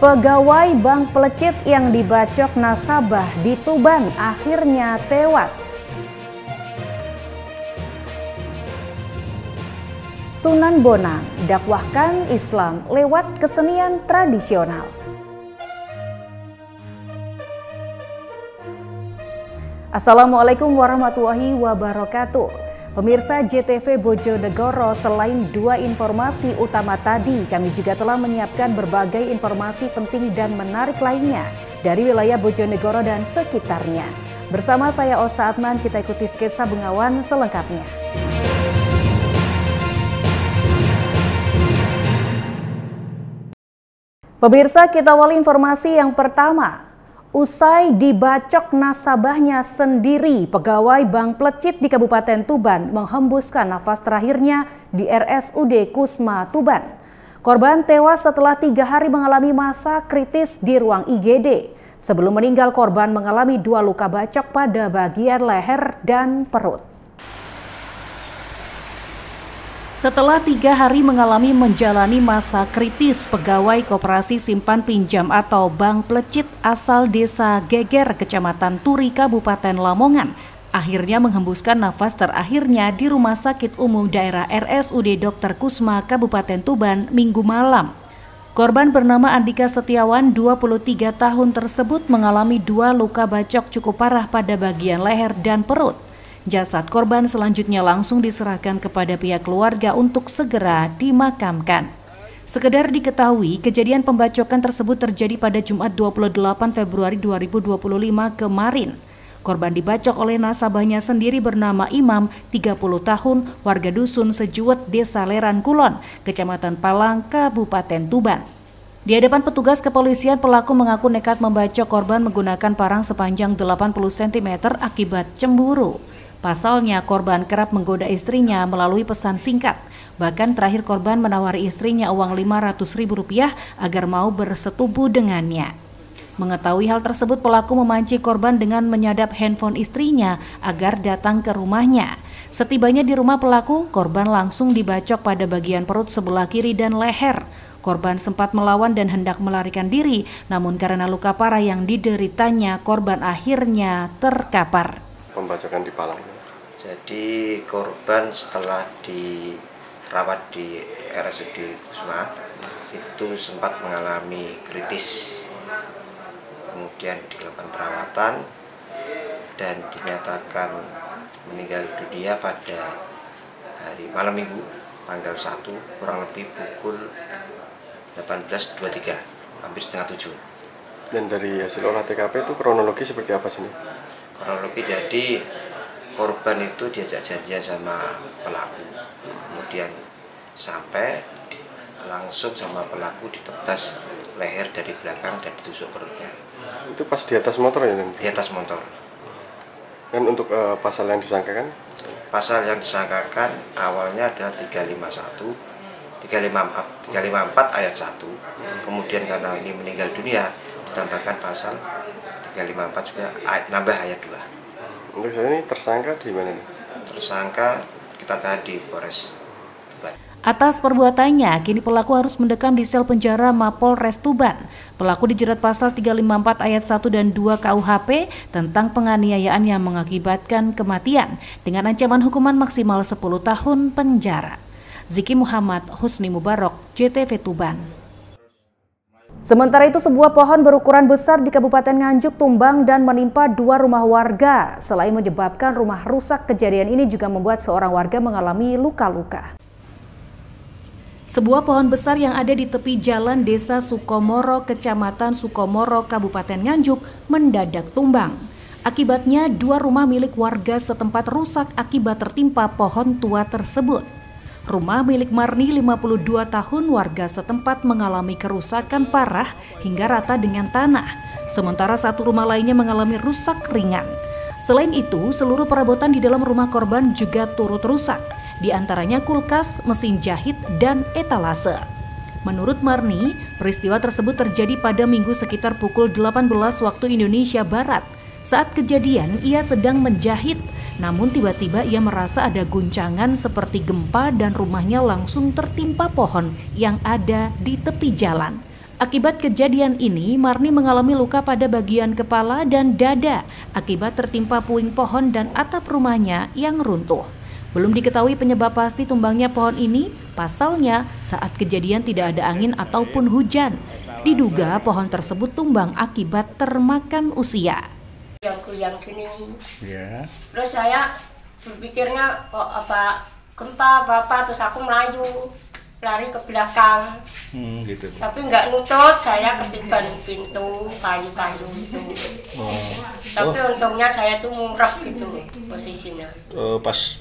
Pegawai Bank Pelecit yang dibacok nasabah di Tuban akhirnya tewas. Sunan Bonang dakwahkan Islam lewat kesenian tradisional. Assalamualaikum warahmatullahi wabarakatuh. Pemirsa JTV Bojonegoro, selain dua informasi utama tadi, kami juga telah menyiapkan berbagai informasi penting dan menarik lainnya dari wilayah Bojonegoro dan sekitarnya. Bersama saya Osa Atman, kita ikuti sketsa Bengawan selengkapnya. Pemirsa, kita awali informasi yang pertama. Usai dibacok nasabahnya sendiri, pegawai Bank Pelecit di Kabupaten Tuban menghembuskan nafas terakhirnya di RSUD Kusma Tuban. Korban tewas setelah 3 hari mengalami masa kritis di ruang IGD. Sebelum meninggal, korban mengalami 2 luka bacok pada bagian leher dan perut. Setelah 3 hari menjalani masa kritis, pegawai Koperasi Simpan Pinjam atau Bank Pelecit asal Desa Geger, Kecamatan Turi, Kabupaten Lamongan, akhirnya menghembuskan nafas terakhirnya di Rumah Sakit Umum Daerah RSUD Dr. Kusma, Kabupaten Tuban, Minggu malam. Korban bernama Andika Setiawan, 23 tahun tersebut mengalami 2 luka bacok cukup parah pada bagian leher dan perut. Jasad korban selanjutnya langsung diserahkan kepada pihak keluarga untuk segera dimakamkan. Sekedar diketahui, kejadian pembacokan tersebut terjadi pada Jumat 28 Februari 2025 kemarin. Korban dibacok oleh nasabahnya sendiri bernama Imam, 30 tahun, warga dusun Sejuwet, Desa Leran Kulon, Kecamatan Palang, Kabupaten Tuban. Di hadapan petugas kepolisian, pelaku mengaku nekat membacok korban menggunakan parang sepanjang 80 cm akibat cemburu. Pasalnya, korban kerap menggoda istrinya melalui pesan singkat. Bahkan terakhir korban menawari istrinya uang Rp500.000 agar mau bersetubuh dengannya. Mengetahui hal tersebut, pelaku memancing korban dengan menyadap handphone istrinya agar datang ke rumahnya. Setibanya di rumah pelaku, korban langsung dibacok pada bagian perut sebelah kiri dan leher. Korban sempat melawan dan hendak melarikan diri, namun karena luka parah yang dideritanya, korban akhirnya terkapar. Pembacokan di Palang. Jadi korban setelah dirawat di RSUD Kusma itu sempat mengalami kritis, kemudian dilakukan perawatan dan dinyatakan meninggal dunia pada hari malam Minggu tanggal 1 kurang lebih pukul 18.23, hampir setengah 7. Dan dari hasil olah TKP itu kronologi seperti apa sih? Kronologi, jadi korban itu diajak janjian sama pelaku, kemudian sampai langsung sama pelaku ditebas leher dari belakang dan ditusuk perutnya. Itu pas di atas motor ya? Di atas motor. Dan untuk pasal yang disangkakan? Pasal yang disangkakan awalnya adalah 354 ayat 1, kemudian karena ini meninggal dunia ditambahkan pasal 354 juga nambah ayat 2. Untuk saya ini tersangka di mana nih? Tersangka kita tahan di Polres Tuban. Atas perbuatannya, kini pelaku harus mendekam di sel penjara Mapolres Tuban. Pelaku dijerat pasal 354 ayat 1 dan 2 KUHP tentang penganiayaan yang mengakibatkan kematian dengan ancaman hukuman maksimal 10 tahun penjara. Ziki Muhammad, Husni Mubarok, JTV Tuban. Sementara itu, sebuah pohon berukuran besar di Kabupaten Nganjuk tumbang dan menimpa 2 rumah warga. Selain menyebabkan rumah rusak, kejadian ini juga membuat seorang warga mengalami luka-luka. Sebuah pohon besar yang ada di tepi jalan Desa Sukomoro, Kecamatan Sukomoro, Kabupaten Nganjuk, mendadak tumbang. Akibatnya 2 rumah milik warga setempat rusak akibat tertimpa pohon tua tersebut. Rumah milik Marni, 52 tahun, warga setempat mengalami kerusakan parah hingga rata dengan tanah. Sementara 1 rumah lainnya mengalami rusak ringan. Selain itu, seluruh perabotan di dalam rumah korban juga turut rusak, di antaranya kulkas, mesin jahit, dan etalase. Menurut Marni, peristiwa tersebut terjadi pada Minggu sekitar pukul 18 waktu Indonesia Barat. Saat kejadian, ia sedang menjahit, namun tiba-tiba ia merasa ada guncangan seperti gempa dan rumahnya langsung tertimpa pohon yang ada di tepi jalan. Akibat kejadian ini, Marni mengalami luka pada bagian kepala dan dada akibat tertimpa puing pohon dan atap rumahnya yang runtuh. Belum diketahui penyebab pasti tumbangnya pohon ini, pasalnya saat kejadian tidak ada angin ataupun hujan. Diduga pohon tersebut tumbang akibat termakan usia. Yang gini. Ya. Terus saya berpikirnya kok apa gempa apa, terus aku melayu lari ke belakang. Gitu. Tapi nggak nutut, saya ketiban pintu kayu-kayu itu. Tapi untungnya saya tuh murep gitu posisinya.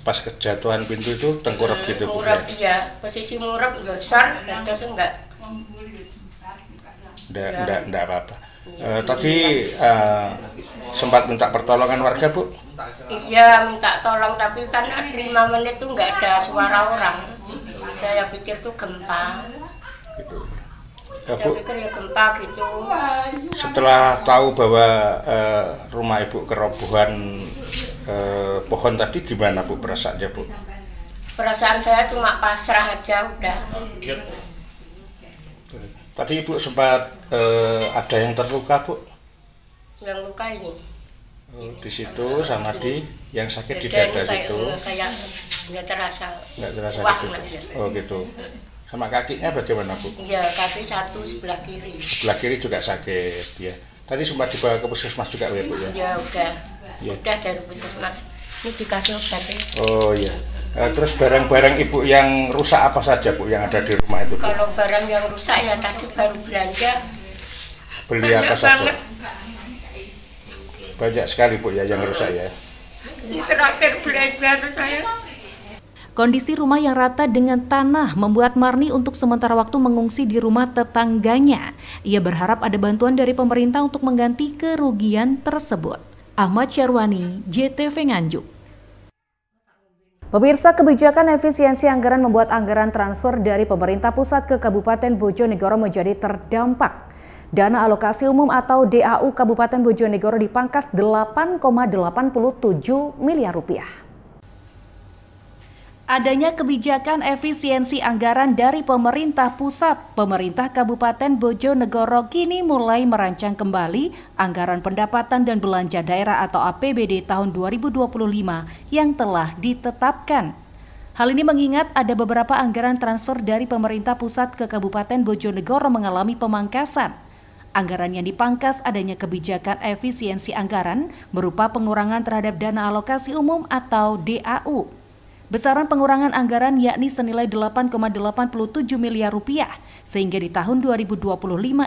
Pas kejatuhan pintu itu tengkurap gitu Bu? Murep, iya, posisi murep besar, terus enggak apa-apa. Tadi sempat minta pertolongan warga Bu? Iya, minta tolong, tapi kan 5 menit tuh nggak ada suara orang. Saya pikir tuh gempa. Gitu. Saya pikir ya gempa gitu. Setelah tahu bahwa rumah Ibu kerobohan pohon tadi, gimana Bu perasaannya Bu? Perasaan saya cuma pasrah aja udah. Tadi Ibu sempat ada yang terluka Bu? Yang luka ini. Di situ sama di yang sakit di Dada dada situ. Kayak nggak terasa. Nggak terasa gitu. Aja. Oh gitu. Sama kakinya bagaimana Bu? Iya, kaki satu sebelah kiri. Sebelah kiri juga sakit ya. Tadi sempat dibawa ke puskesmas juga ya Bu ya? Iya udah. Ya. Udah dari puskesmas. Ini dikasih obat ya. Oh iya. Terus barang-barang Ibu yang rusak apa saja Bu yang ada di rumah itu Bu? Kalau barang yang rusak ya tadi baru belanja. Beli apa saja? Banyak sekali Bu ya yang rusak ya. Ini terakhir belanja tuh saya. Kondisi rumah yang rata dengan tanah membuat Marni untuk sementara waktu mengungsi di rumah tetangganya. Ia berharap ada bantuan dari pemerintah untuk mengganti kerugian tersebut. Ahmad Syarwani, JTV Nganjuk. Pemirsa, kebijakan efisiensi anggaran membuat anggaran transfer dari pemerintah pusat ke Kabupaten Bojonegoro menjadi terdampak. Dana alokasi umum atau DAU Kabupaten Bojonegoro dipangkas 8,87 miliar rupiah. Adanya kebijakan efisiensi anggaran dari pemerintah pusat, pemerintah Kabupaten Bojonegoro kini mulai merancang kembali anggaran pendapatan dan belanja daerah atau APBD tahun 2025 yang telah ditetapkan. Hal ini mengingat ada beberapa anggaran transfer dari pemerintah pusat ke Kabupaten Bojonegoro mengalami pemangkasan. Anggaran yang dipangkas adanya kebijakan efisiensi anggaran berupa pengurangan terhadap dana alokasi umum atau DAU. Besaran pengurangan anggaran yakni senilai 8,87 miliar rupiah, sehingga di tahun 2025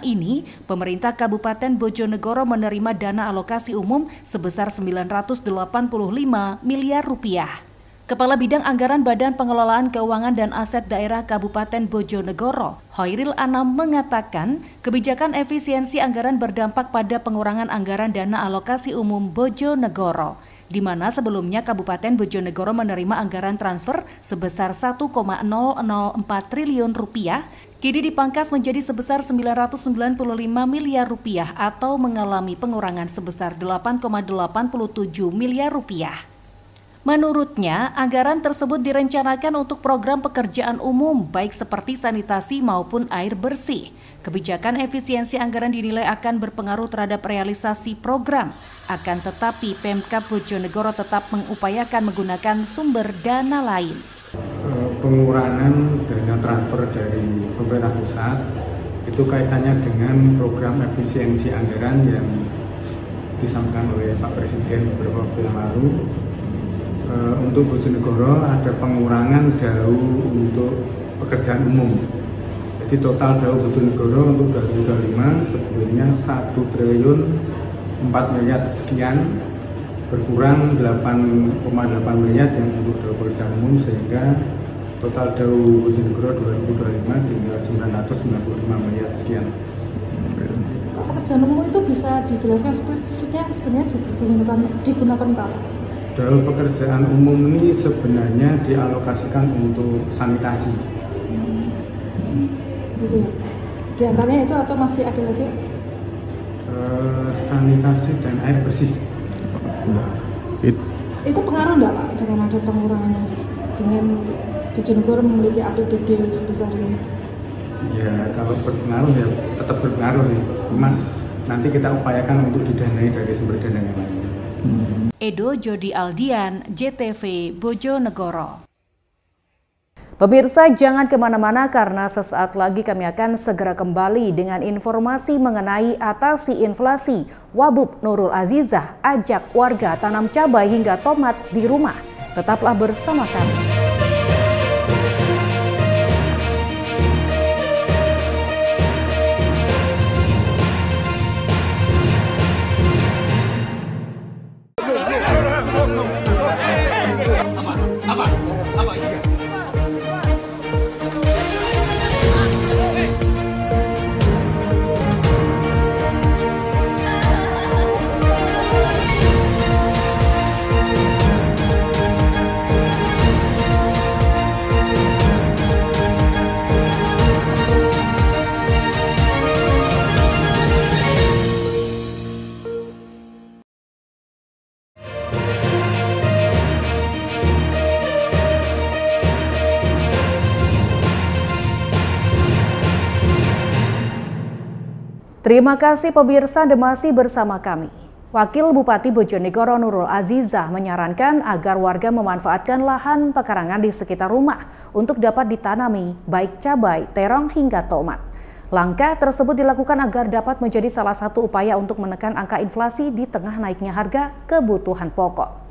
ini pemerintah Kabupaten Bojonegoro menerima dana alokasi umum sebesar 985 miliar rupiah. Kepala Bidang Anggaran Badan Pengelolaan Keuangan dan Aset Daerah Kabupaten Bojonegoro, Hoiril Anam mengatakan kebijakan efisiensi anggaran berdampak pada pengurangan anggaran dana alokasi umum Bojonegoro, di mana sebelumnya Kabupaten Bojonegoro menerima anggaran transfer sebesar 1,004 triliun rupiah, kini dipangkas menjadi sebesar 995 miliar rupiah atau mengalami pengurangan sebesar 8,87 miliar rupiah. Menurutnya, anggaran tersebut direncanakan untuk program pekerjaan umum baik seperti sanitasi maupun air bersih. Kebijakan efisiensi anggaran dinilai akan berpengaruh terhadap realisasi program. Akan tetapi, Pemkab Bojonegoro tetap mengupayakan menggunakan sumber dana lain. Pengurangan dana transfer dari pemerintah pusat itu kaitannya dengan program efisiensi anggaran yang disampaikan oleh Pak Presiden beberapa waktu yang lalu. Untuk Bojonegoro ada pengurangan DAU untuk pekerjaan umum. Jadi total DAU Bojonegoro untuk 2025 sebelumnya 1 triliun 4 miliar sekian, berkurang 8,8 miliar yang untuk DAU pekerjaan umum, sehingga total DAU Bojonegoro 2025 tinggal 995 miliar sekian. Pekerjaan umum itu bisa dijelaskan sebenarnya digunakan apa? DAU pekerjaan umum ini sebenarnya dialokasikan untuk sanitasi. Gitu ya. Di antaranya itu atau masih ada lagi? Sanitasi dan air bersih. Itu pengaruh enggak Pak dengan ada pengurangannya? Dengan Bojonegoro memiliki APBD sebesar ini? Ya kalau berpengaruh ya tetap berpengaruh ya. Cuma nanti kita upayakan untuk didanai dari sumber dana yang lain. Edo Jody Aldian, JTV Bojonegoro. Pemirsa, jangan kemana-mana karena sesaat lagi kami akan segera kembali dengan informasi mengenai atasi inflasi. Wabub Nurul Azizah ajak warga tanam cabai hingga tomat di rumah. Tetaplah bersama kami. Terima kasih pemirsa, Anda masih bersama kami. Wakil Bupati Bojonegoro Nurul Azizah menyarankan agar warga memanfaatkan lahan pekarangan di sekitar rumah untuk dapat ditanami baik cabai, terong hingga tomat. Langkah tersebut dilakukan agar dapat menjadi salah satu upaya untuk menekan angka inflasi di tengah naiknya harga kebutuhan pokok.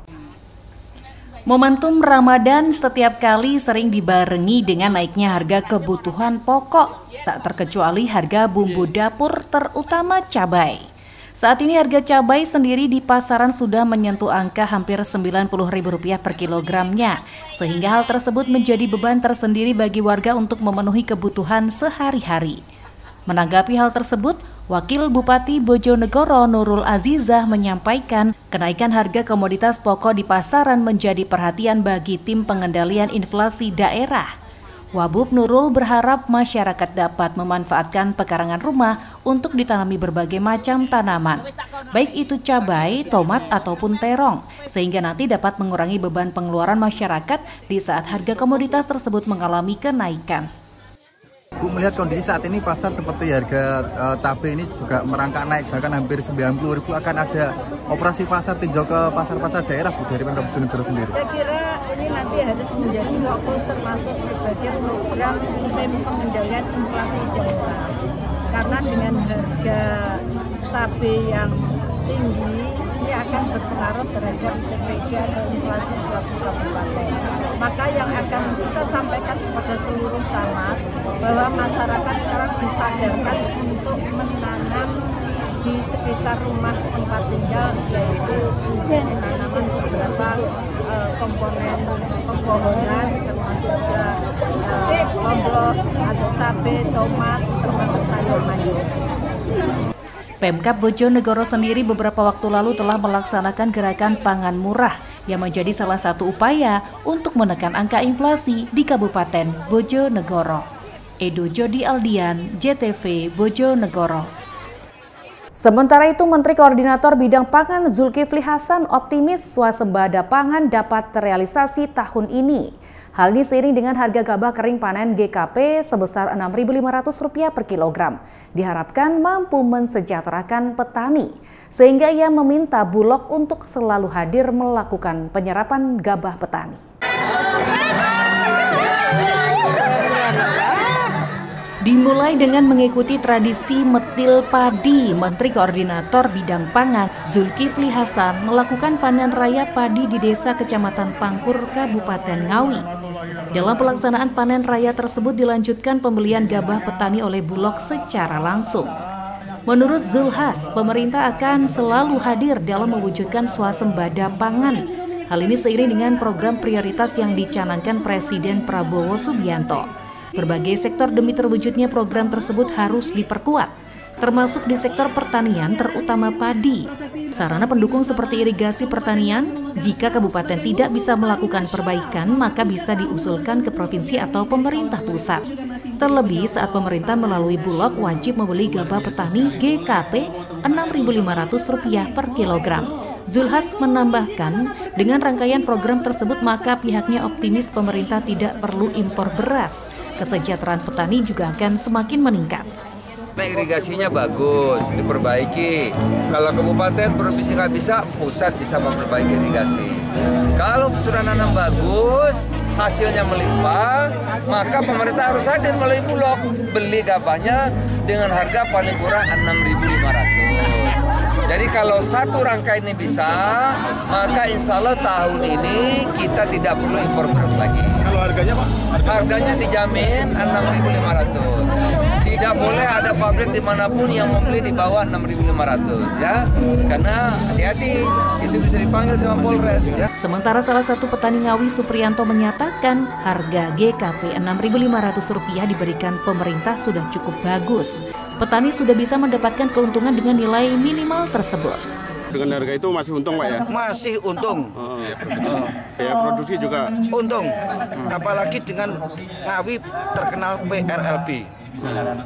Momentum Ramadan setiap kali sering dibarengi dengan naiknya harga kebutuhan pokok, tak terkecuali harga bumbu dapur terutama cabai. Saat ini harga cabai sendiri di pasaran sudah menyentuh angka hampir Rp90.000 per kilogramnya, sehingga hal tersebut menjadi beban tersendiri bagi warga untuk memenuhi kebutuhan sehari-hari. Menanggapi hal tersebut, Wakil Bupati Bojonegoro Nurul Azizah menyampaikan kenaikan harga komoditas pokok di pasaran menjadi perhatian bagi tim pengendalian inflasi daerah. Wabub Nurul berharap masyarakat dapat memanfaatkan pekarangan rumah untuk ditanami berbagai macam tanaman, baik itu cabai, tomat, ataupun terong, sehingga nanti dapat mengurangi beban pengeluaran masyarakat di saat harga komoditas tersebut mengalami kenaikan. Bu, melihat kondisi saat ini pasar seperti harga cabai ini juga merangkak naik, bahkan hampir 90.000, akan ada operasi pasar tinjau ke pasar-pasar daerah, Bu, dari Pemkab Bojonegoro sendiri? Saya kira ini nanti harus menjadi fokus termasuk sebagai program tim pengendalian inflasi daerah. Karena dengan harga cabai yang tinggi, ini akan berpengaruh terhadap TPG atau inflasi suatu kabupaten. Maka yang akan kita sampaikan kepada seluruh camat bahwa masyarakat sekarang disadarkan untuk menanam di sekitar rumah tempat tinggal, yaitu menanam beberapa komponen pepohonan termasuk juga komblok atau cabai, tomat, termasuk sayur mayur. Pemkab Bojonegoro sendiri beberapa waktu lalu telah melaksanakan gerakan pangan murah yang menjadi salah satu upaya untuk menekan angka inflasi di Kabupaten Bojonegoro. Edo Jody Aldian, JTV Bojonegoro. Sementara itu, Menteri Koordinator Bidang Pangan Zulkifli Hasan optimis swasembada pangan dapat terrealisasi tahun ini. Hal ini seiring dengan harga gabah kering panen GKP sebesar Rp6.500 per kilogram. Diharapkan mampu mensejahterakan petani, sehingga ia meminta Bulog untuk selalu hadir melakukan penyerapan gabah petani. Dimulai dengan mengikuti tradisi metil padi, Menteri Koordinator Bidang Pangan Zulkifli Hasan melakukan panen raya padi di Desa Kecamatan Pangkur, Kabupaten Ngawi. Dalam pelaksanaan panen raya tersebut dilanjutkan pembelian gabah petani oleh Bulog secara langsung. Menurut Zulhas, pemerintah akan selalu hadir dalam mewujudkan swasembada pangan. Hal ini seiring dengan program prioritas yang dicanangkan Presiden Prabowo Subianto. Berbagai sektor demi terwujudnya program tersebut harus diperkuat, termasuk di sektor pertanian terutama padi. Sarana pendukung seperti irigasi pertanian, jika kabupaten tidak bisa melakukan perbaikan maka bisa diusulkan ke provinsi atau pemerintah pusat. Terlebih saat pemerintah melalui Bulog wajib membeli gabah petani GKP Rp6.500 per kilogram. Zulhas menambahkan, dengan rangkaian program tersebut maka pihaknya optimis pemerintah tidak perlu impor beras. Kesejahteraan petani juga akan semakin meningkat. Irigasinya bagus, diperbaiki. Kalau kabupaten provinsi nggak bisa, pusat bisa memperbaiki irigasi. Kalau sudah nanam bagus, hasilnya melimpah, maka pemerintah harus hadir melalui Bulog. Beli gabahnya dengan harga paling kurang 6.500. Jadi kalau satu rangka ini bisa, maka insya Allah tahun ini kita tidak perlu impor beras lagi. Kalau harganya Pak? Harganya dijamin 6.500. Tidak boleh ada pabrik dimanapun yang membeli di bawah 6.500 ya, karena hati-hati itu bisa dipanggil sama Polres ya. Sementara salah satu petani Ngawi Supriyanto menyatakan harga GKP Rp6.500 diberikan pemerintah sudah cukup bagus. Petani sudah bisa mendapatkan keuntungan dengan nilai minimal tersebut. Dengan harga itu masih untung Pak ya? Masih untung. Biaya produksi juga untung. Apalagi dengan Ngawi terkenal PRLB.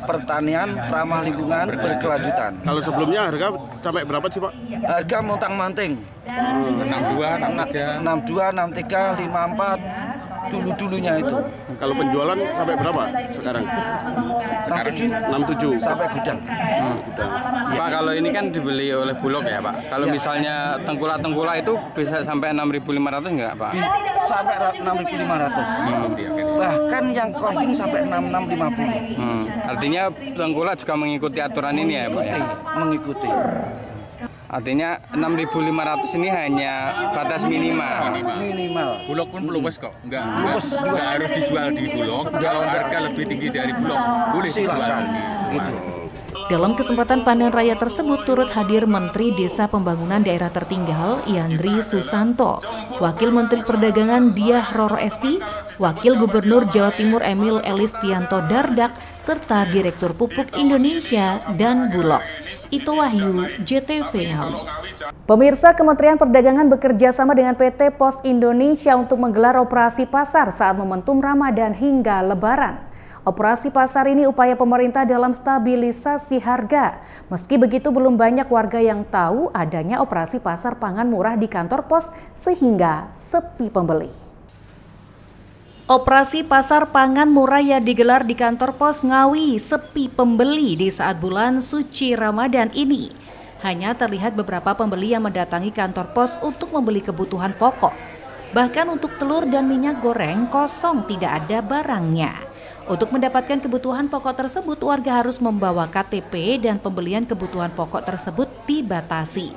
Pertanian ramah lingkungan berkelanjutan. Kalau sebelumnya harga sampai berapa sih Pak? Harga montang-manting 62, 63, 54 dulu-dulunya itu. Kalau penjualan sampai berapa sekarang? 67 sampai gudang. Pak, kalau ini kan dibeli oleh Bulog ya Pak. Kalau misalnya tengkulak-tengkulak itu bisa sampai 6.500 enggak Pak? Sampai 6.500. Bahkan yang kambing sampai 6.650. Artinya tengkulak juga mengikuti aturan ini ya Pak ya? Mengikuti. Artinya 6.500 ini hanya batas minimal. Bulog pun belum kok, nggak harus dijual di Bulog. Kalau harga lebih tinggi dari Bulog, boleh dijual. Gitu. Dalam kesempatan panen raya tersebut turut hadir Menteri Desa Pembangunan Daerah Tertinggal Yandri Susanto, Wakil Menteri Perdagangan Diah Roro Esti, Wakil Gubernur Jawa Timur Emil Elistianto Dardak, serta Direktur Pupuk Indonesia dan Bulog. Ito Wahyu, JTV Ngawi. Pemirsa, Kementerian Perdagangan bekerja sama dengan PT Pos Indonesia untuk menggelar operasi pasar saat momentum Ramadan hingga Lebaran. Operasi pasar ini upaya pemerintah dalam stabilisasi harga. Meski begitu, belum banyak warga yang tahu adanya operasi pasar pangan murah di kantor pos sehingga sepi pembeli. Operasi pasar pangan murah yang digelar di kantor pos Ngawi sepi pembeli di saat bulan suci Ramadan ini. Hanya terlihat beberapa pembeli yang mendatangi kantor pos untuk membeli kebutuhan pokok. Bahkan untuk telur dan minyak goreng kosong, tidak ada barangnya. Untuk mendapatkan kebutuhan pokok tersebut, warga harus membawa KTP dan pembelian kebutuhan pokok tersebut dibatasi.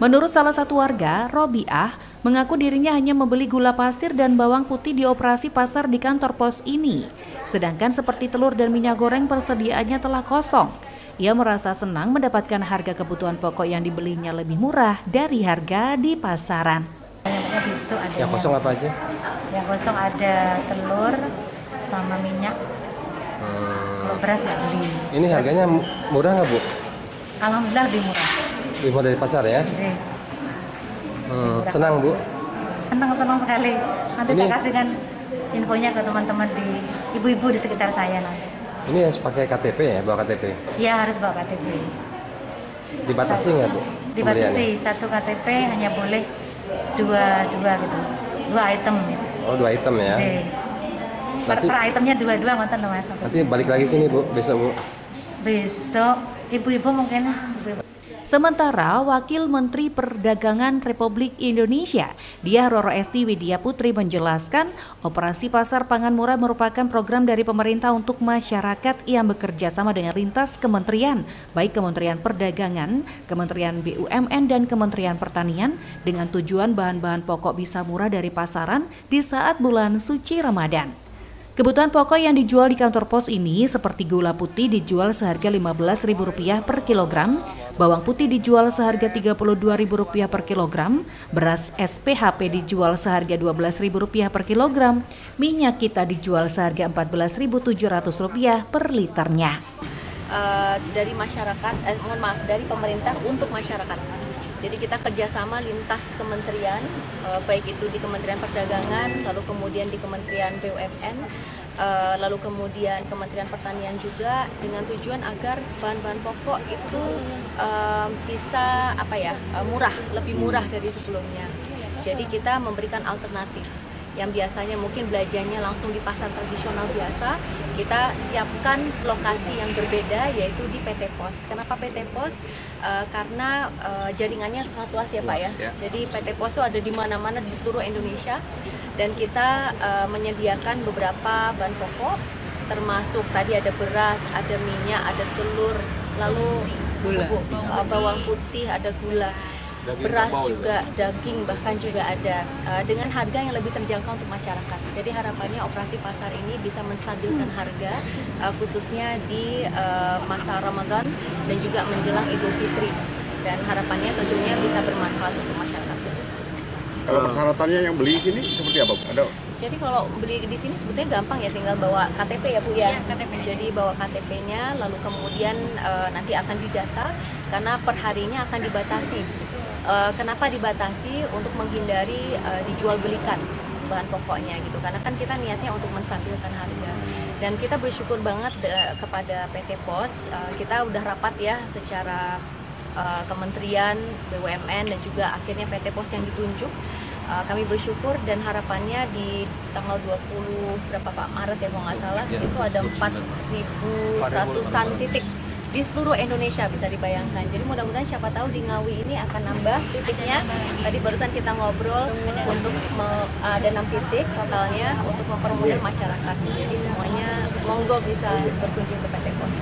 Menurut salah satu warga, Robiah, mengaku dirinya hanya membeli gula pasir dan bawang putih di operasi pasar di kantor pos ini. Sedangkan seperti telur dan minyak goreng persediaannya telah kosong. Ia merasa senang mendapatkan harga kebutuhan pokok yang dibelinya lebih murah dari harga di pasaran. Yang kosong apa aja? Yang kosong ada telur sama minyak. Kalau beras nggak beli. Ini harganya murah nggak Bu? Alhamdulillah lebih murah. Lebih murah dari pasar ya? Senang Bu? Senang sekali. Nanti kita kasihkan infonya ke teman-teman di ibu-ibu di sekitar saya nanti. Ini harus pakai KTP ya, bawa KTP? Iya, harus bawa KTP. Dibatasi nggak Bu? Dibatasi, satu KTP hanya boleh dua gitu, 2 item. Oh, 2 item ya? Per itemnya 2 ngoten loh Mas. Nanti balik lagi sini Bu, besok Bu? Besok, ibu-ibu mungkin. Sementara Wakil Menteri Perdagangan Republik Indonesia, Diah Roro Esti Widya Putri menjelaskan, operasi pasar pangan murah merupakan program dari pemerintah untuk masyarakat yang bekerja sama dengan lintas kementerian, baik Kementerian Perdagangan, Kementerian BUMN, dan Kementerian Pertanian, dengan tujuan bahan-bahan pokok bisa murah dari pasaran di saat bulan suci Ramadan. Kebutuhan pokok yang dijual di kantor pos ini seperti gula putih dijual seharga Rp15.000 per kilogram, bawang putih dijual seharga Rp32.000 per kilogram, beras SPHP dijual seharga Rp12.000 per kilogram, minyak kita dijual seharga Rp14.700 per liternya. Dari masyarakat, dari pemerintah untuk masyarakat. Jadi kita kerjasama lintas kementerian, baik itu di Kementerian Perdagangan, lalu kemudian di Kementerian BUMN, lalu kemudian Kementerian Pertanian juga, dengan tujuan agar bahan-bahan pokok itu bisa murah, lebih murah dari sebelumnya. Jadi kita memberikan alternatif. Yang biasanya mungkin belanjanya langsung di pasar tradisional biasa, kita siapkan lokasi yang berbeda, yaitu di PT Pos. Kenapa PT Pos? Karena jaringannya sangat luas ya Pak ya. Jadi PT Pos itu ada di mana-mana di seluruh Indonesia, dan kita menyediakan beberapa bahan pokok, termasuk tadi ada beras, ada minyak, ada telur, lalu bawang putih, ada gula. Beras juga, daging bahkan juga ada, dengan harga yang lebih terjangkau untuk masyarakat. Jadi harapannya operasi pasar ini bisa menstabilkan harga, khususnya di masa Ramadan dan juga menjelang Idul Fitri. Dan harapannya tentunya bisa bermanfaat untuk masyarakat. Kalau persyaratannya yang beli di sini seperti apa, Bu? Ada? Jadi kalau beli di sini sebetulnya gampang ya, tinggal bawa KTP ya Bu ya. KTP. Jadi bawa KTP-nya, lalu kemudian nanti akan didata karena perharinya akan dibatasi. Kenapa dibatasi? Untuk menghindari dijual belikan bahan pokoknya gitu, karena kan kita niatnya untuk menstabilkan harga. Dan kita bersyukur banget kepada PT Pos, kita udah rapat ya secara Kementerian BUMN dan juga akhirnya PT Pos yang ditunjuk. Kami bersyukur dan harapannya di tanggal 20 Maret ya kalau nggak salah, itu ada 4.100-an titik di seluruh Indonesia, bisa dibayangkan. Jadi mudah-mudahan siapa tahu di Ngawi ini akan nambah titiknya. Tadi barusan kita ngobrol untuk ada 6 titik totalnya untuk mempermudah masyarakat. Jadi semuanya monggo bisa berkunjung ke PT Pos.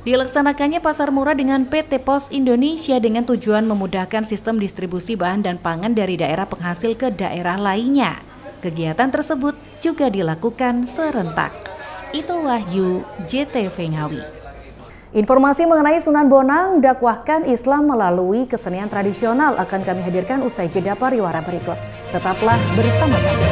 Dilaksanakannya pasar murah dengan PT Pos Indonesia dengan tujuan memudahkan sistem distribusi bahan dan pangan dari daerah penghasil ke daerah lainnya. Kegiatan tersebut juga dilakukan serentak. Itu Wahyu, JTV Ngawi. Informasi mengenai Sunan Bonang dakwahkan Islam melalui kesenian tradisional akan kami hadirkan usai jeda pariwara berikut. Tetaplah bersama kami.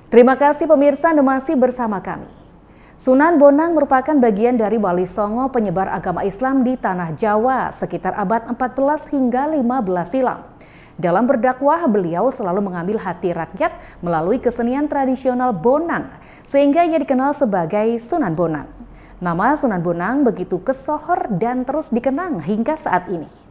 Terima kasih pemirsa Anda masih bersama kami. Sunan Bonang merupakan bagian dari Wali Songo penyebar agama Islam di Tanah Jawa sekitar abad 14 hingga 15 silam. Dalam berdakwah, beliau selalu mengambil hati rakyat melalui kesenian tradisional Bonang, sehingga ia dikenal sebagai Sunan Bonang. Nama Sunan Bonang begitu kesohor dan terus dikenang hingga saat ini.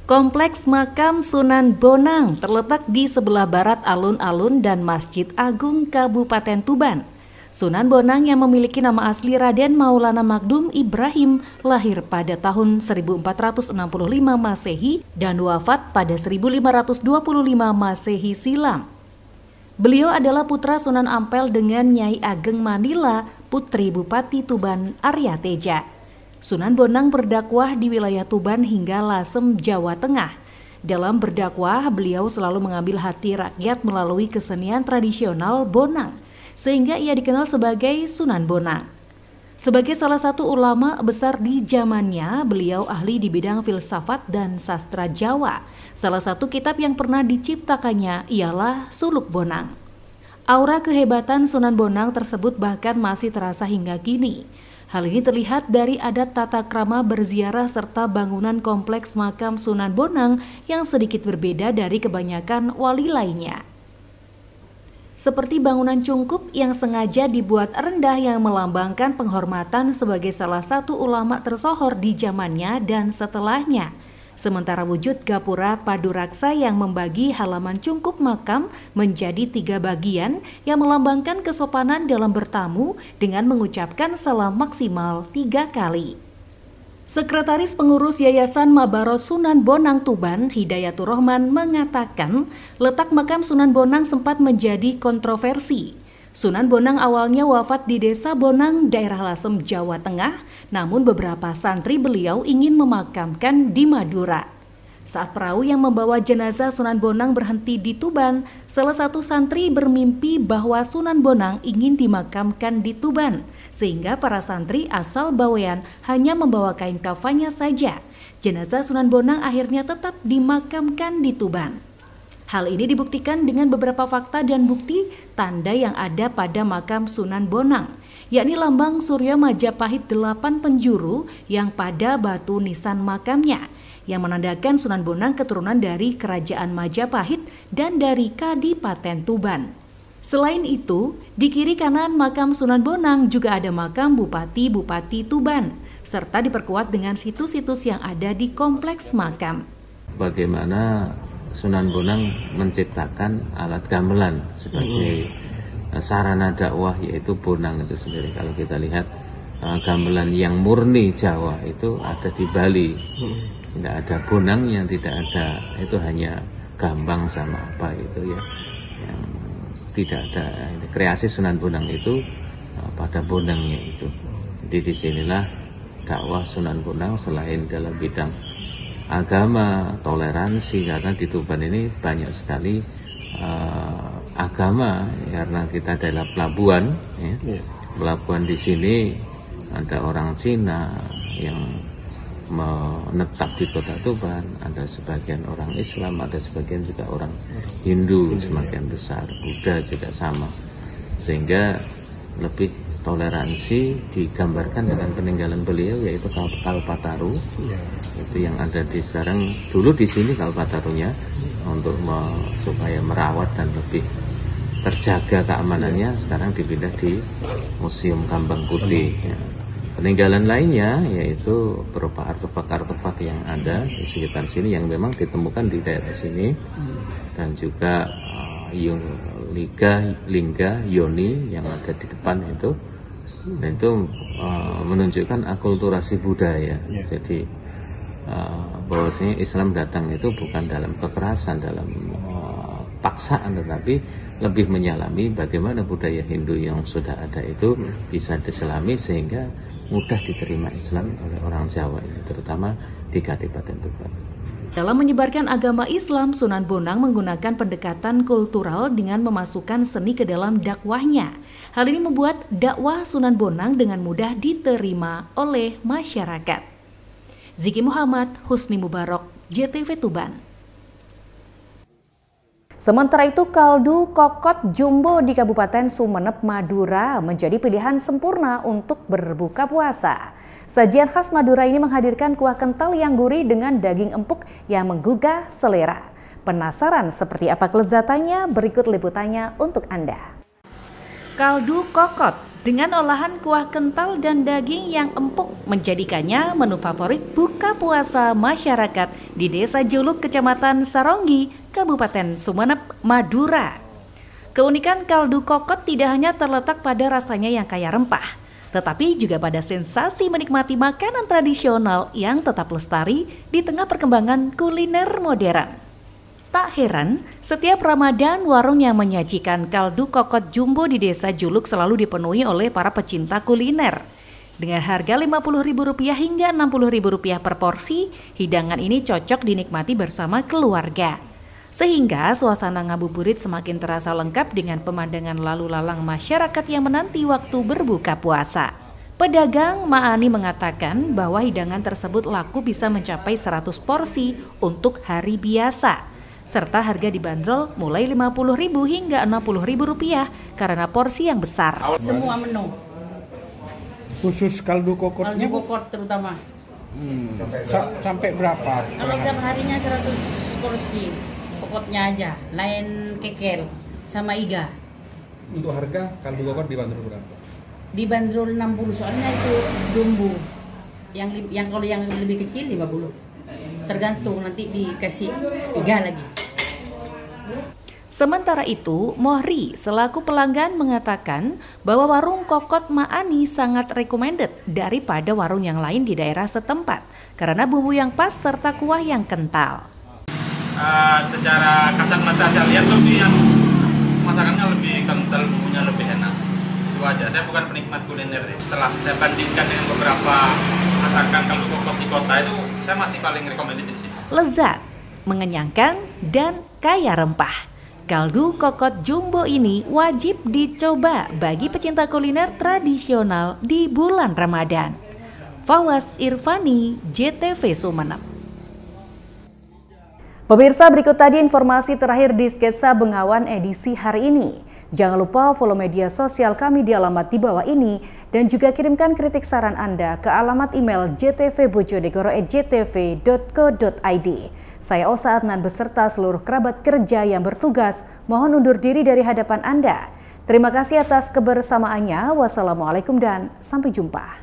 Kompleks makam Sunan Bonang terletak di sebelah barat alun-alun dan Masjid Agung Kabupaten Tuban. Sunan Bonang yang memiliki nama asli Raden Maulana Magdum Ibrahim lahir pada tahun 1465 Masehi dan wafat pada 1525 Masehi silam. Beliau adalah putra Sunan Ampel dengan Nyai Ageng Manila, putri Bupati Tuban Arya Teja. Sunan Bonang berdakwah di wilayah Tuban hingga Lasem, Jawa Tengah. Dalam berdakwah, beliau selalu mengambil hati rakyat melalui kesenian tradisional Bonang, sehingga ia dikenal sebagai Sunan Bonang. Sebagai salah satu ulama besar di zamannya, beliau ahli di bidang filsafat dan sastra Jawa. Salah satu kitab yang pernah diciptakannya ialah Suluk Bonang. Aura kehebatan Sunan Bonang tersebut bahkan masih terasa hingga kini. Hal ini terlihat dari adat tata krama berziarah serta bangunan kompleks makam Sunan Bonang yang sedikit berbeda dari kebanyakan wali lainnya. Seperti bangunan cungkup yang sengaja dibuat rendah yang melambangkan penghormatan sebagai salah satu ulama tersohor di zamannya dan setelahnya. Sementara wujud gapura paduraksa yang membagi halaman cungkup makam menjadi 3 bagian yang melambangkan kesopanan dalam bertamu dengan mengucapkan salam maksimal 3 kali. Sekretaris Pengurus Yayasan Mabarot Sunan Bonang Tuban, Hidayatur Rahman, mengatakan letak makam Sunan Bonang sempat menjadi kontroversi. Sunan Bonang awalnya wafat di Desa Bonang, daerah Lasem, Jawa Tengah, namun beberapa santri beliau ingin memakamkan di Madura. Saat perahu yang membawa jenazah Sunan Bonang berhenti di Tuban, salah satu santri bermimpi bahwa Sunan Bonang ingin dimakamkan di Tuban, sehingga para santri asal Bawean hanya membawa kain kafannya saja. Jenazah Sunan Bonang akhirnya tetap dimakamkan di Tuban. Hal ini dibuktikan dengan beberapa fakta dan bukti tanda yang ada pada makam Sunan Bonang, yakni lambang Surya Majapahit 8 penjuru yang pada batu nisan makamnya, yang menandakan Sunan Bonang keturunan dari Kerajaan Majapahit dan dari Kadipaten Tuban. Selain itu, di kiri kanan makam Sunan Bonang juga ada makam Bupati-Bupati Tuban, serta diperkuat dengan situs-situs yang ada di kompleks makam. Bagaimana Sunan Bonang menciptakan alat gamelan sebagai sarana dakwah, yaitu bonang itu sendiri. Kalau kita lihat gamelan yang murni Jawa itu ada di Bali, tidak ada bonang yang tidak ada, itu hanya gambang sama apa itu ya, yang tidak ada. Kreasi Sunan Bonang itu pada bonangnya itu. Jadi disinilah dakwah Sunan Bonang selain dalam bidang agama, toleransi, karena di Tuban ini banyak sekali agama, karena kita adalah pelabuhan, ya. Pelabuhan di sini ada orang Cina yang menetap di kota Tuban, ada sebagian orang Islam, ada sebagian juga orang Hindu, semakin besar, Buddha juga sama, sehingga lebih toleransi digambarkan dengan peninggalan beliau, yaitu Kalpataru, itu yang ada di sekarang. Dulu di sini Kalpatarunya untuk supaya merawat dan lebih terjaga keamanannya, sekarang dipindah di Museum Kambang Putih. Ya. Peninggalan lainnya yaitu berupa artefak-artefak yang ada di sekitar sini yang memang ditemukan di daerah sini, dan juga lingga yoni yang ada di depan itu. Dan itu menunjukkan akulturasi budaya. Jadi bahwasanya Islam datang itu bukan dalam kekerasan, dalam paksaan, tetapi lebih menyalami bagaimana budaya Hindu yang sudah ada itu bisa diselami sehingga mudah diterima Islam oleh orang Jawa ini, terutama di Kadipaten Tuban. Dalam menyebarkan agama Islam, Sunan Bonang menggunakan pendekatan kultural dengan memasukkan seni ke dalam dakwahnya. Hal ini membuat dakwah Sunan Bonang dengan mudah diterima oleh masyarakat. Ziki Muhammad, Husni Mubarok, JTV Tuban. Sementara itu, kaldu kokot jumbo di Kabupaten Sumeneb, Madura menjadi pilihan sempurna untuk berbuka puasa. Sajian khas Madura ini menghadirkan kuah kental yang gurih dengan daging empuk yang menggugah selera. Penasaran seperti apa kelezatannya? Berikut liputannya untuk Anda. Kaldu kokot dengan olahan kuah kental dan daging yang empuk menjadikannya menu favorit buka puasa masyarakat di Desa Juluk, Kecamatan Saronggi, Kabupaten Sumeneb, Madura. Keunikan kaldu kokot tidak hanya terletak pada rasanya yang kaya rempah, tetapi juga pada sensasi menikmati makanan tradisional yang tetap lestari di tengah perkembangan kuliner modern. Tak heran, setiap Ramadan warung yang menyajikan kaldu kokot jumbo di Desa Juluk selalu dipenuhi oleh para pecinta kuliner. Dengan harga Rp50.000 hingga Rp60.000 per porsi, hidangan ini cocok dinikmati bersama keluarga. Sehingga suasana ngabuburit semakin terasa lengkap dengan pemandangan lalu lalang masyarakat yang menanti waktu berbuka puasa. Pedagang Maani mengatakan bahwa hidangan tersebut laku bisa mencapai 100 porsi untuk hari biasa. Serta harga dibanderol mulai Rp50.000 hingga Rp60.000 karena porsi yang besar. Semua menu. Khusus kaldu kokotnya? Kaldu kokot terutama. Sampai berapa? Kalau tiap harinya 100 porsi. Kokotnya aja, lain kekel sama iga. Untuk harga kaldu kokot dibanderol berapa? Dibanderol 60, soalnya itu jumbo. Yang kalau yang lebih kecil 50. tergantung nanti dikasih 3 lagi. Sementara itu, Mohri selaku pelanggan mengatakan bahwa warung Kokot Ma'ani sangat recommended daripada warung yang lain di daerah setempat karena bumbu yang pas serta kuah yang kental. Secara kasat mata saya lihat lebih yang masakannya lebih kental, bumbunya lebih enak. Itu aja. Saya bukan penikmat kuliner. Setelah saya bandingkan dengan beberapa masakan kaldu kokot di kota itu, saya masih paling recommended di sini. Lezat, mengenyangkan, dan kaya rempah. Kaldu kokot jumbo ini wajib dicoba bagi pecinta kuliner tradisional di bulan Ramadan. Fawaz Irfani, JTV Sumeneb. Pemirsa, berikut tadi informasi terakhir di Sketsa Bengawan edisi hari ini. Jangan lupa follow media sosial kami di alamat di bawah ini dan juga kirimkan kritik saran Anda ke alamat email jtvbojonegoro@jtv.co.id. Saya Osa Adnan beserta seluruh kerabat kerja yang bertugas mohon undur diri dari hadapan Anda. Terima kasih atas kebersamaannya. Wassalamualaikum dan sampai jumpa.